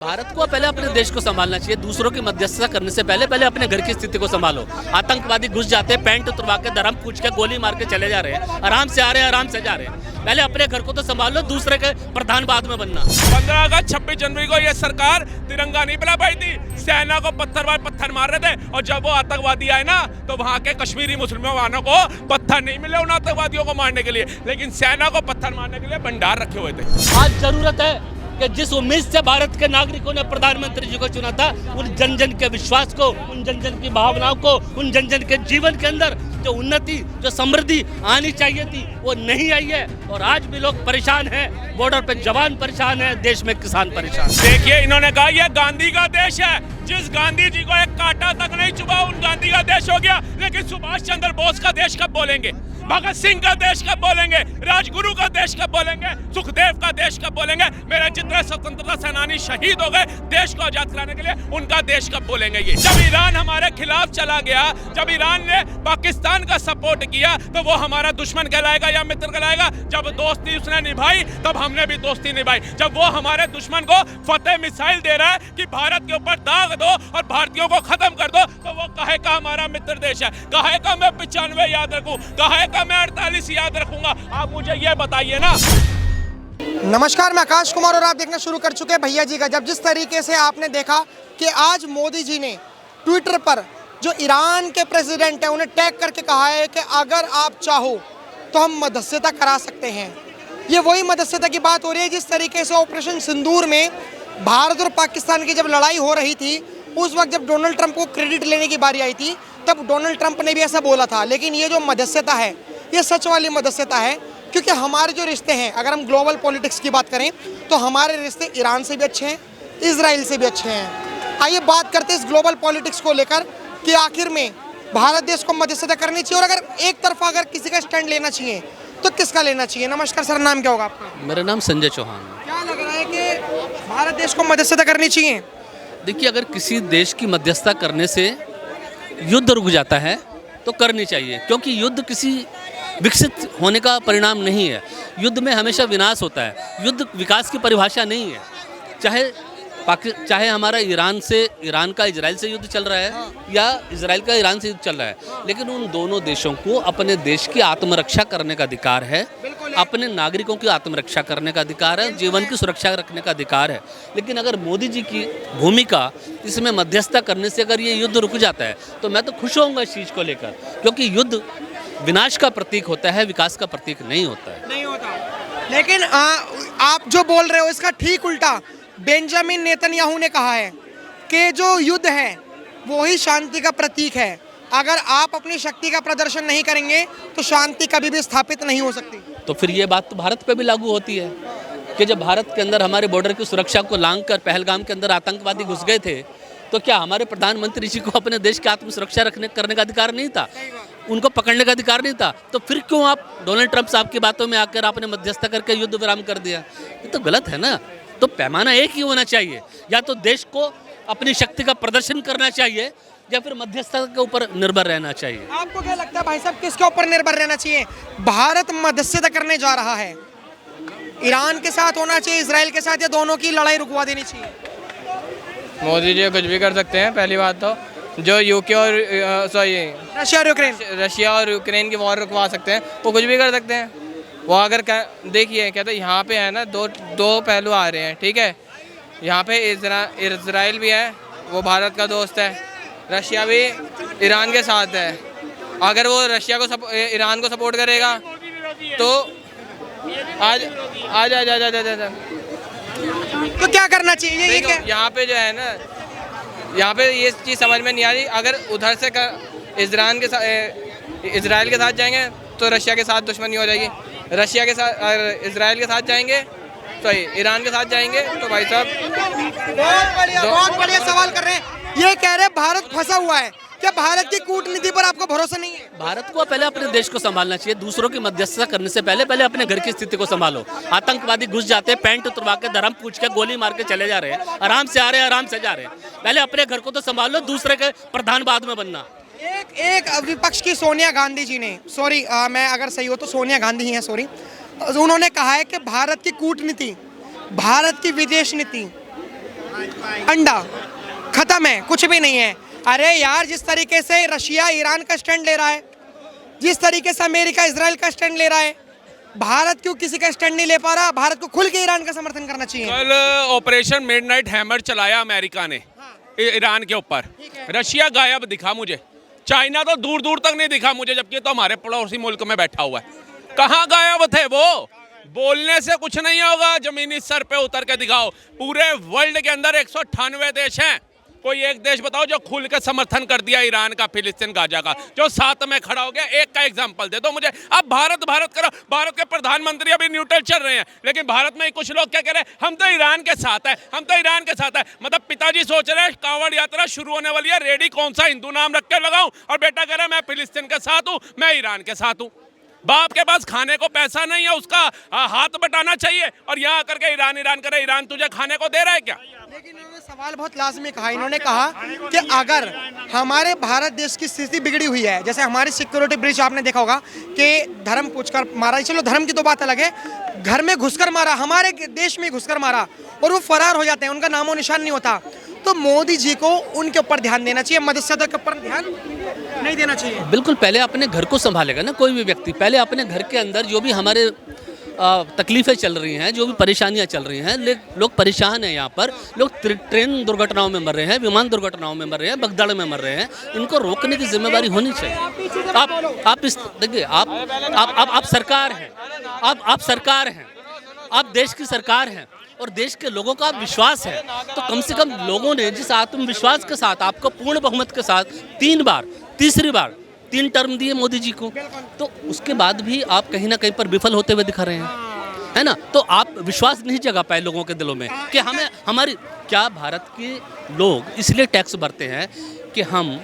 भारत को पहले अपने देश को संभालना चाहिए। दूसरों की मध्यस्थता करने से पहले अपने घर की स्थिति को संभालो। आतंकवादी घुस जाते हैं, पैंट उतरवा के धर्म पूछ के गोली मार के चले जा रहे हैं, आराम से आ रहे हैं, आराम से जा रहे हैं। पहले अपने घर को तो संभाल लो, दूसरे के प्रधान बाद में बनना। 15 अगस्त 26 जनवरी को ये सरकार तिरंगा नहीं बुला पाई थी, सेना को पत्थर मार रहे थे। और जब वो आतंकवादी आए ना, तो वहाँ के कश्मीरी मुसलमानों को पत्थर नहीं मिले उन आतंकवादियों को मारने के लिए, लेकिन सेना को पत्थर मारने के लिए भंडार रखे हुए थे। आज जरूरत है कि जिस उम्मीद से भारत के नागरिकों ने प्रधानमंत्री जी को चुना था, उन जन जन के विश्वास को, उन जन जन की भावनाओं को, उन जन जन के जीवन के अंदर जो उन्नति, जो समृद्धि आनी चाहिए थी, वो नहीं आई है। और आज भी लोग परेशान हैं, बॉर्डर पे जवान परेशान है, देश में किसान परेशान। देखिए, इन्होंने कहा यह गांधी का देश है। जिस गांधी जी को एक कांटा तक नहीं चुभा, उन गांधी का देश हो गया। लेकिन सुभाष चंद्र बोस का देश कब बोलेंगे? भगत सिंह का देश कब बोलेंगे? राजगुरु का देश कब बोलेंगे? सुखदेव का देश कब बोलेंगे? मेरे जितने स्वतंत्रता सेनानी शहीद हो गए देश को आजाद कराने के लिए, उनका देश कब बोलेंगे? ये जब ईरान हमारे खिलाफ चला गया, जब ईरान ने पाकिस्तान का सपोर्ट किया, तो वो हमारा दुश्मन कहलाएगा या मित्र कहलाएगा? जब दोस्ती उसने निभाई, तब हमने भी दोस्ती निभाई। जब वो हमारे दुश्मन को फतेह मिसाइल दे रहा है कि भारत के ऊपर दाग दो और भारतीयों को खत्म कर दो, तो वो काहे का हमारा मित्र देश है? काहे का मैं 95 याद रखूं? काहे का मैं 48 याद रखूंगा? आप मुझे ये बताइए ना। नमस्कार, मैं आकाश कुमार और आप देखना शुरू कर चुके हैं भैया जी का। जब जिस तरीके से आपने देखा कि आज मोदी जी ने ट्विटर पर जो ईरान के प्रेसिडेंट हैं उन्हें टैग करके कहा है कि अगर आप चाहो तो हम मध्यस्थता करा सकते हैं। ये वही मध्यस्थता की बात हो रही है जिस तरीके से ऑपरेशन सिंदूर में भारत और पाकिस्तान की जब लड़ाई हो रही थी, उस वक्त जब डोनाल्ड ट्रंप को क्रेडिट लेने की बारी आई थी, तब डोनाल्ड ट्रंप ने भी ऐसा बोला था। लेकिन ये जो मध्यस्थता है, ये सच वाली मध्यस्थता है, क्योंकि हमारे जो रिश्ते हैं, अगर हम ग्लोबल पॉलिटिक्स की बात करें तो हमारे रिश्ते ईरान से भी अच्छे हैं, इजराइल से भी अच्छे हैं। आइए बात करते हैं इस ग्लोबल पॉलिटिक्स को लेकर कि आखिर में भारत देश को मध्यस्थता करनी चाहिए, और अगर एक तरफा अगर किसी का स्टैंड लेना चाहिए तो किसका लेना चाहिए? नमस्कार सर, नाम क्या होगा आपका? मेरा नाम संजय चौहान। क्या लग रहा है कि भारत देश को मध्यस्थता करनी चाहिए? देखिए, अगर किसी देश की मध्यस्थता करने से युद्ध रुक जाता है तो करनी चाहिए, क्योंकि युद्ध किसी विकसित होने का परिणाम नहीं है। युद्ध में हमेशा विनाश होता है। युद्ध विकास की परिभाषा नहीं है। चाहे हमारा ईरान का इजराइल से युद्ध चल रहा है या इजराइल का ईरान से युद्ध चल रहा है, लेकिन उन दोनों देशों को अपने देश की आत्मरक्षा करने का अधिकार है, अपने नागरिकों की आत्मरक्षा करने का अधिकार है, जीवन की सुरक्षा रखने का अधिकार है। लेकिन अगर मोदी जी की भूमिका इसमें मध्यस्थता करने से अगर ये युद्ध रुक जाता है तो मैं तो खुश होऊंगा इस चीज़ को लेकर, क्योंकि युद्ध विनाश का प्रतीक होता है, विकास का प्रतीक नहीं होता है। नहीं होता। लेकिन आप जो बोल रहे हो इसका ठीक उल्टा बेंजामिन नेतन्याहू ने कहा है कि जो युद्ध है वो ही शांति का प्रतीक है। अगर आप अपनी शक्ति का प्रदर्शन नहीं करेंगे तो शांति कभी भी स्थापित नहीं हो सकती। तो फिर ये बात तो भारत पे भी लागू होती है कि जब भारत के अंदर हमारे बॉर्डर की सुरक्षा को लांघ कर पहलगाम के अंदर आतंकवादी घुस गए थे, तो क्या हमारे प्रधानमंत्री जी को अपने देश की आत्मसुरक्षा करने का अधिकार नहीं था? उनको पकड़ने का अधिकार नहीं था? तो फिर क्यों आप डोनाल्ड ट्रंप साहब की बातों में आकर आपने मध्यस्थता करके युद्ध विराम कर दिया? ये तो गलत है ना। तो पैमाना एक ही होना चाहिए, या तो देश को अपनी शक्ति का प्रदर्शन करना चाहिए या फिर मध्यस्थता के ऊपर निर्भर रहना चाहिए। आपको क्या लगता है भाई साहब, किसके ऊपर निर्भर रहना चाहिए? भारत मध्यस्थता करने जा रहा है, ईरान के साथ होना चाहिए, इजराइल के साथ, या दोनों की लड़ाई रुकवा देनी चाहिए? मोदी जी कुछ भी कर सकते हैं। पहली बात तो जो यूके और रशिया और यूक्रेन की वॉर रुकवा सकते हैं, वो कुछ भी कर सकते हैं। वो अगर देखिए, कहते यहाँ पे है ना, दो पहलू आ रहे हैं, ठीक है। यहाँ पे इजराइल भी है, वो भारत का दोस्त है, रशिया भी ईरान के साथ है। अगर वो रशिया को ईरान को सपोर्ट करेगा तो आज तो क्या करना चाहिए? ये क्या? यहाँ पे जो है ना, यहाँ पे ये चीज़ समझ में नहीं आ रही। अगर उधर से इजराइल के साथ जाएंगे तो रशिया के साथ दुश्मनी हो जाएगी, रशिया के साथ इजराइल के साथ जाएंगे, सॉरी ईरान के साथ जाएंगे तो भाई साहब बहुत बढ़िया सवाल कर रहे हैं। ये कह रहे हैं भारत फंसा हुआ है। क्या भारत की कूटनीति पर आपको भरोसा नहीं है? भारत को पहले अपने देश को संभालना चाहिए। दूसरों की मध्यस्थता करने से पहले अपने घर की स्थिति को संभालो। आतंकवादी घुस जाते हैं, पैंट उतरवा के धर्म पूछ के गोली मार के चले जा रहे हैं, आराम से आ रहे हैं, आराम से जा रहे हैं। पहले अपने घर को तो संभाल लो, दूसरे के प्रधान बाद में बनना। एक विपक्ष की सोनिया गांधी जी ने, सॉरी मैं अगर सही हो तो सोनिया गांधी ही हैं, सॉरी, उन्होंने कहा है कि भारत की कूटनीति, भारत की विदेश नीति अंडा खत्म है, कुछ भी नहीं है। अरे यार, जिस तरीके से रशिया ईरान का स्टैंड ले रहा है, जिस तरीके से अमेरिका इजराइल का स्टैंड ले रहा है, भारत क्यों किसी का स्टैंड नहीं ले पा रहा? भारत को खुल के ईरान का समर्थन करना चाहिए। कल ऑपरेशन मिडनाइट हैमर चलाया अमेरिका ने ईरान के ऊपर, रशिया गायब दिखा मुझे, चाइना तो दूर दूर तक नहीं दिखा मुझे, जबकि तो हमारे पड़ोसी मुल्क में बैठा हुआ है। कहाँ गायब थे वो? बोलने से कुछ नहीं होगा, जमीनी स्तर पे उतर के दिखाओ। पूरे वर्ल्ड के अंदर 198 देश हैं, कोई एक देश बताओ जो खुल के समर्थन कर दिया ईरान का, फिलिस्तीन, गाजा का, जो साथ में खड़ा हो गया। एक का एग्जांपल दे दो मुझे। अब भारत भारत करो, भारत के प्रधानमंत्री अभी न्यूट्रल चल रहे हैं, लेकिन भारत में कुछ लोग क्या कह रहे हैं, हम तो ईरान के साथ है, हम तो ईरान के साथ है। मतलब पिताजी सोच रहे हैं कांवड़ यात्रा शुरू होने वाली है, रेडी कौन सा हिंदू नाम रख के लगाऊं, और बेटा कह रहा है मैं फिलिस्तीन के साथ हूं, मैं ईरान के साथ हूं। बाप के पास खाने को पैसा नहीं है, उसका हाथ बटाना चाहिए, और यहाँ आकर के ईरान ईरान करे। ईरान तुझे खाने को दे रहा है क्या? लेकिन इन्होंने सवाल बहुत लाजमी कहा। इन्होंने कहा कि अगर हमारे भारत देश की स्थिति बिगड़ी हुई है, जैसे हमारी सिक्योरिटी ब्रीच आपने देखा होगा कि धर्म पूछकर मारा, चलो धर्म की तो बात अलग है, घर में घुसकर मारा, हमारे देश में घुसकर मारा, और वो फरार हो जाते हैं, उनका नामो निशान नहीं होता। तो मोदी जी को उनके ऊपर ध्यान देना चाहिए, मदस्यता के ऊपर ध्यान नहीं देना चाहिए। बिल्कुल, पहले अपने घर को संभालेगा ना कोई भी व्यक्ति। पहले अपने घर के अंदर जो भी हमारे तकलीफ़ें चल रही हैं, जो भी परेशानियां चल रही हैं, लोग परेशान हैं। यहाँ पर लोग ट्रेन दुर्घटनाओं में मर रहे हैं, विमान दुर्घटनाओं में मर रहे हैं, भगदड़ में मर रहे हैं। इनको रोकने की जिम्मेदारी होनी चाहिए। आप इस देखिए, आप सरकार हैं, आप सरकार हैं, आप देश की सरकार हैं, और देश के लोगों का विश्वास है, तो कम से कम लोगों ने जिस आत्मविश्वास के साथ आपको पूर्ण बहुमत के साथ 3 बार, तीसरी बार 3 टर्म दिए मोदी जी को, तो उसके बाद भी आप कहीं ना कहीं पर विफल होते हुए दिखा रहे हैं, है ना? तो आप विश्वास नहीं जगा पाए लोगों के दिलों में कि हमें हमारी क्या भारत के लोग इसलिए टैक्स भरते हैं कि हम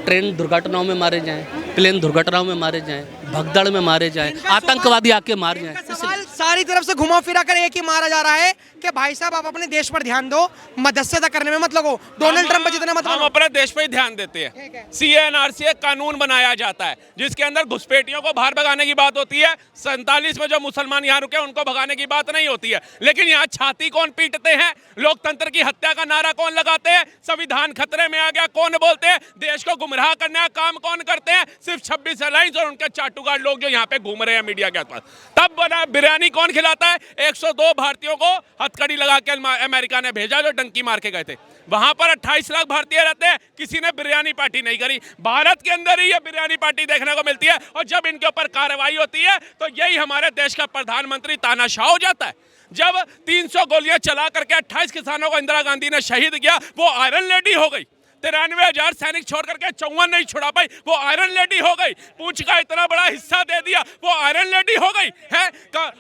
ट्रेन दुर्घटनाओं में मारे जाएं, प्लेन दुर्घटनाओं में मारे जाएं, भगदड़ में मारे जाएं, आतंकवादी आके मार जाएं। सवाल सारी तरफ से घुमा फिरा कर एक ही मारा जा रहा है कि भाई साहब आप अपने देश पर ध्यान दो, मदस्यता करने में मत लगो, डोनाल्ड ट्रंप पर जितना मत हम लगो। अपने देश पे ही ध्यान देते हैं। CANRC एक कानून बनाया जाता है जिसके अंदर घुसपैठियों को बाहर भगाने की बात होती है। 47 में जो मुसलमान यहाँ रुके उनको भगाने की बात नहीं होती है, लेकिन यहाँ छाती कौन पीटते हैं, लोकतंत्र की हत्या का नारा कौन लगाते हैं, संविधान खतरे में आ गया कौन बोलते हैं, देश को गुमराह करने का काम कौन करते हैं, सिर्फ 26 एयरलाइंस और उनके चाटुकार लोग जो यहाँ पे घूम रहे हैं मीडिया के आसपास। तब बना बिरयानी कौन खिलाता है? 102 भारतीयों को हथकड़ी लगा के अमेरिका ने भेजा जो डंकी मार के गए थे। वहां पर 28 लाख भारतीय रहते हैं, किसी ने बिरयानी पार्टी नहीं करी। भारत के अंदर ही ये बिरयानी पार्टी देखने को मिलती है, और जब इनके ऊपर कार्रवाई होती है तो यही हमारे देश का प्रधानमंत्री तानाशाह हो जाता है। जब 300 गोलियां चला करके 28 किसानों को इंदिरा गांधी ने शहीद किया, वो आयरन लेडी हो गई। 93,000 सैनिक छोड़ करके 54 नहीं छुड़ा पाई, वो आयरन लेडी हो गई। पूंछ का इतना बड़ा हिस्सा दे दिया, वो आयरन लेडी हो गई है।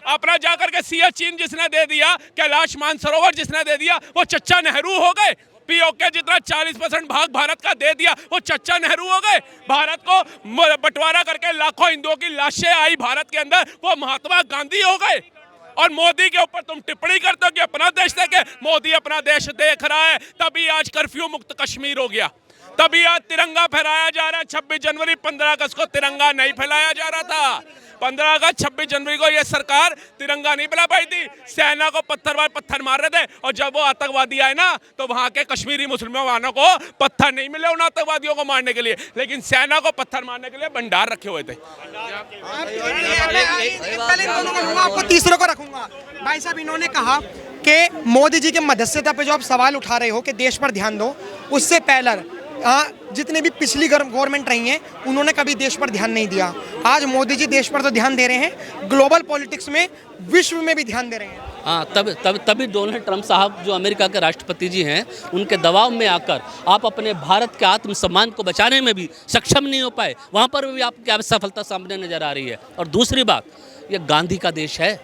अपना जाकर के सियाचिन जिसने दे दिया, कैलाश मानसरोवर जिसने दे दिया, वो चच्चा नेहरू हो गए। POK जितना 40% भाग भारत का दे दिया, वो चच्चा नेहरू हो गए। भारत को बंटवारा करके लाखों हिंदुओं की लाशें आई भारत के अंदर, वो महात्मा गांधी हो गए। और मोदी के ऊपर तुम टिप्पणी करते हो कि अपना देश देखे। मोदी अपना देश देख रहा है, तभी आज कर्फ्यू मुक्त कश्मीर हो गया, तभी आज तिरंगा फहराया जा रहा है। 26 जनवरी 15 अगस्त को तिरंगा नहीं फैलाया जा रहा था। 15 अगस्त 26 जनवरी को ये सरकार तिरंगा नहीं फैला पाई थी। सेना को पत्थर मार रहे थे, और जब वो आतंकवादी आए ना, तो वहां के कश्मीरी मुसलमानों को पत्थर नहीं मिले उन आतंकवादियों को मारने के लिए, लेकिन सेना को पत्थर मारने के लिए भंडार रखे हुए थे। आपको तीसरे को रखूंगा। भाई साहब, इन्होंने कहा कि मोदी जी के मदस्यता पे जो आप सवाल उठा रहे हो कि देश पर ध्यान दो, उससे पहले जितने भी पिछली गवर्नमेंट रही हैं उन्होंने कभी देश पर ध्यान नहीं दिया। आज मोदी जी देश पर तो ध्यान दे रहे हैं, ग्लोबल पॉलिटिक्स में, विश्व में भी ध्यान दे रहे हैं। हाँ, तभी डोनाल्ड ट्रंप साहब जो अमेरिका के राष्ट्रपति जी हैं, उनके दबाव में आकर आप अपने भारत के आत्मसम्मान को बचाने में भी सक्षम नहीं हो पाए। वहाँ पर भी आपकी असफलता सामने नजर आ रही है। और दूसरी बात, ये गांधी का देश है।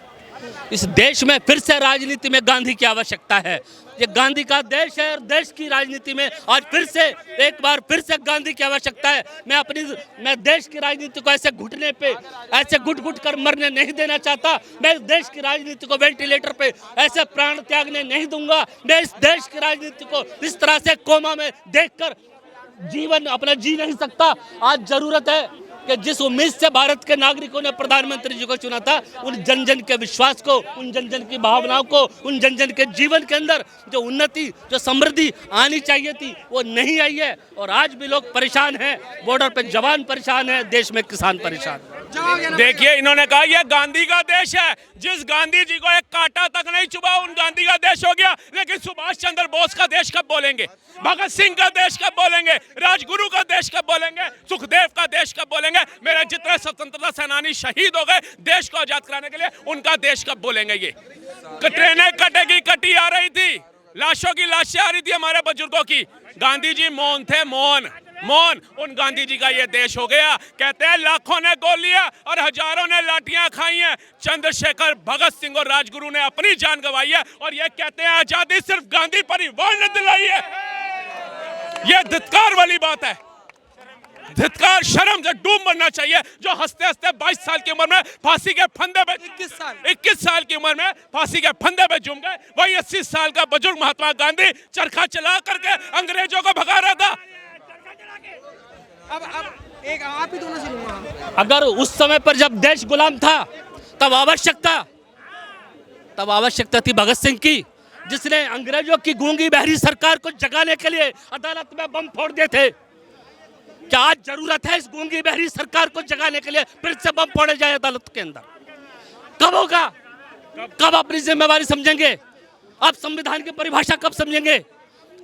इस देश में फिर से राजनीति में गांधी की आवश्यकता है। ये गांधी का देश है, और देश की राजनीति में आज एक बार फिर से गांधी की आवश्यकता है। मैं देश की राजनीति को ऐसे घुटने पे, ऐसे घुट कर मरने नहीं देना चाहता। मैं देश की राजनीति को वेंटिलेटर पे ऐसे प्राण त्यागने नहीं दूंगा। मैं इस देश की राजनीति को इस तरह से कोमा में देखकर जीवन अपना जी नहीं सकता। आज जरूरत है कि जिस उम्मीद से भारत के नागरिकों ने प्रधानमंत्री जी को चुना था, उन जन जन के विश्वास को, उन जन जन की भावनाओं को, उन जन जन के जीवन के अंदर जो उन्नति, जो समृद्धि आनी चाहिए थी, वो नहीं आई है। और आज भी लोग परेशान हैं, बॉर्डर पे जवान परेशान है, देश में किसान परेशान है। देखिए, इन्होंने कहा यह गांधी का देश है। जिस गांधी जी को एक कांटा तक नहीं चुभा, उन गांधी का देश हो गया। लेकिन सुभाष चंद्र बोस का देश कब बोलेंगे? भगत सिंह का देश कब बोलेंगे? राजगुरु का देश कब बोलेंगे? सुखदेव का देश कब बोलेंगे? मेरे जितने स्वतंत्रता सेनानी शहीद हो गए देश को आजाद कराने के लिए, उनका देश कब बोलेंगे? ये ट्रेनें कटेगी कटी आ रही थी, लाशों की लाशें आ रही थी हमारे बुजुर्गों की। गांधी जी मौन थे, मौन। उन गांधी जी का ये देश हो गया। कहते हैं लाखों ने गोलियां और हजारों ने लाठियां खाई हैं, चंद्रशेखर, भगत सिंह और राजगुरु ने अपनी जान गंवाई है। और ये कहते हैं आजादी सिर्फ गांधी परिवार ने दिलाई है। ये धिक्कार वाली बात है। धिक्कार, शर्म से डूब मरना चाहिए जो हंसते हंसते 22 साल की उम्र में फांसी के फंदे पे 21 साल की उम्र में फांसी के फंदे पे झूम गए। वही 80 साल का बुजुर्ग महात्मा गांधी चरखा चला करके अंग्रेजों को भगा रहा था। अब एक आप ही दोनों से लूंगा। अगर उस समय पर जब देश गुलाम था, तब आवश्यकता थी भगत सिंह की, जिसने अंग्रेजों की गूंगी बहरी सरकार को जगाने के लिए अदालत में बम फोड़ दिए थे। क्या आज जरूरत है इस गूंगी बहरी सरकार को जगाने के लिए फिर से बम फोड़े जाए अदालत के अंदर? कब होगा? कब अपनी जिम्मेवारी समझेंगे? आप संविधान की परिभाषा कब समझेंगे?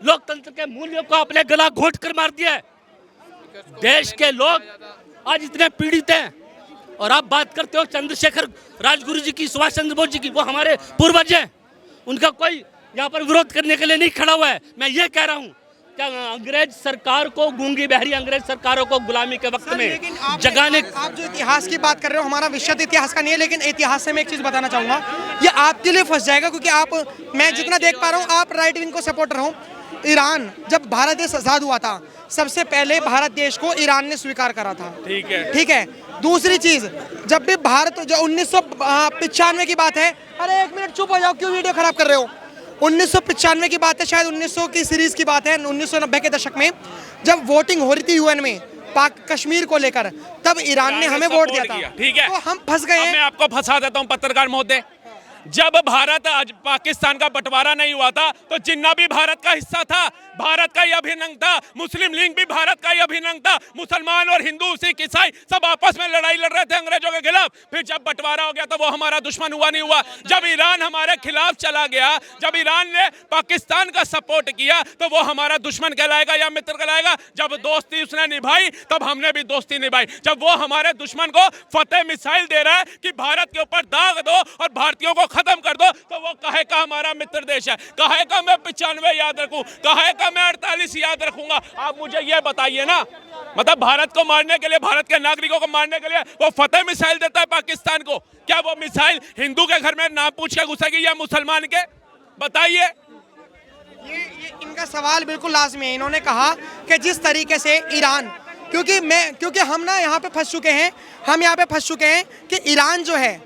लोकतंत्र के मूल्यों को अपने गला घोंट कर मार दिया है। देश के लोग आज इतने पीड़ित हैं और आप बात करते हो चंद्रशेखर, राजगुरु जी की, सुभाष चंद्र बोस जी की। वो हमारे पूर्वज हैं, उनका कोई यहाँ पर विरोध करने के लिए नहीं खड़ा हुआ है। मैं ये कह रहा हूँ, क्या अंग्रेज सरकार को, गूंगी बहरी अंग्रेज सरकारों को गुलामी के वक्त में जगाने। आप जो इतिहास की बात कर रहे हो, हमारा विषय इतिहास का नहीं है, लेकिन इतिहास से मैं एक चीज़ बताना चाहूँगा, ये आपके लिए फंस जाएगा, क्योंकि मैं जितना देख पा रहा हूँ आप राइट विंग को सपोर्टर हो। ईरान, जजब भारत देश आज़ाद हुआ था, सबसे पहले भारत देश को ईरान ने स्वीकार करा था। ठीक है। दूसरी चीज़, जब भी भारत, जो 1995 की बात है, अरे एक मिनट चुप हो जाओ, क्यों वीडियो खराब कर रहे हो? 1995 की बात है, शायद 1900 की सीरीज की बात है, 1990 के दशक में जब वोटिंग हो रही थी यूएन में कश्मीर को लेकर, तब ईरान ने हमें वोट दिया था। ठीक है, तो हम फंस गए हैं। मैं आपको फंसा देता हूं पत्रकार महोदय। जब भारत, आज पाकिस्तान का बंटवारा नहीं हुआ था, तो जिन्ना भी भारत का हिस्सा था, भारत का ही अभिन्न अंग था। मुस्लिम लीग भी भारत का ही अभिन्न अंग था। मुसलमान और हिंदू, सिख, ईसाई सब आपस में लड़ाई लड़ रहे थे अंग्रेजों के खिलाफ। फिर जब बंटवारा हो गया तो वो हमारा दुश्मन हुआ नहीं हुआ? जब ईरान हमारे खिलाफ चला गया, जब ईरान ने पाकिस्तान का सपोर्ट किया, तो वो हमारा दुश्मन कहलाएगा या मित्र कहलाएगा? जब दोस्ती उसने निभाई, तब हमने भी दोस्ती निभाई। जब वो हमारे दुश्मन को फतेह मिसाइल दे रहा है कि भारत के ऊपर दाग दो और भारतीयों को खत्म कर दो, तो वो कहे का हमारा मित्र देश है? कहे का मैं 95 याद रखूं? कहे का मैं 48 याद रखूंगा? आप मुझे ये बताइए ना। मतलब भारत को मारने के लिए, भारत के नागरिकों को मारने के लिए वो फतेह मिसाइल देता है पाकिस्तान को। क्या वो मिसाइल हिंदू के घर में नाम पूछ के घुसेगी या मुसलमान के? बताइए। ये इनका सवाल बिल्कुल लाजमी है। इन्होंने कहा कि जिस तरीके से ईरान, क्योंकि हम ना यहाँ पे फंस चुके हैं, कि ईरान जो है,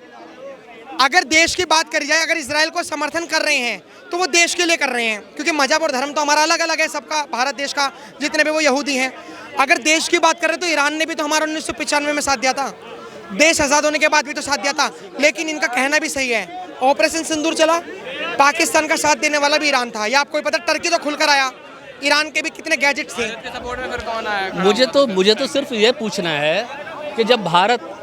अगर देश की बात करी जाए, अगर इजराइल को समर्थन कर रहे हैं तो वो देश के लिए कर रहे हैं, क्योंकि मजहब और धर्म तो हमारा अलग अलग है सबका, भारत देश का, जितने भी वो यहूदी हैं। अगर देश की बात करें तो ईरान ने भी तो हमारा 1995 में साथ दिया था, देश आज़ाद होने के बाद भी तो साथ दिया था। लेकिन इनका कहना भी सही है, ऑपरेशन सिंदूर चला, पाकिस्तान का साथ देने वाला भी ईरान था। या आपको पता, टर्की तो खुलकर आया, ईरान के भी कितने गैजेट्स थे। सपोर्ट में फिर कौन आया? मुझे तो सिर्फ ये पूछना है कि जब भारत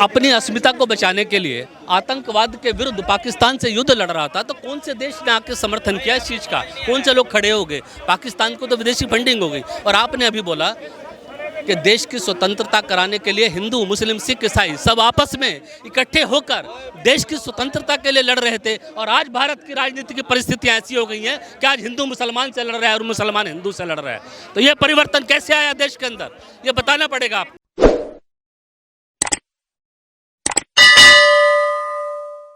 अपनी अस्मिता को बचाने के लिए आतंकवाद के विरुद्ध पाकिस्तान से युद्ध लड़ रहा था, तो कौन से देश ने आके समर्थन किया इस चीज़ का? कौन से लोग खड़े हो गए? पाकिस्तान को तो विदेशी फंडिंग हो गई। और आपने अभी बोला कि देश की स्वतंत्रता कराने के लिए हिंदू, मुस्लिम, सिख, ईसाई सब आपस में इकट्ठे होकर देश की स्वतंत्रता के लिए लड़ रहे थे। और आज भारत की राजनीति की परिस्थितियाँ ऐसी हो गई हैं कि आज हिंदू मुसलमान से लड़ रहा है और मुसलमान हिंदू से लड़ रहा है। तो ये परिवर्तन कैसे आया देश के अंदर, ये बताना पड़ेगा आपको।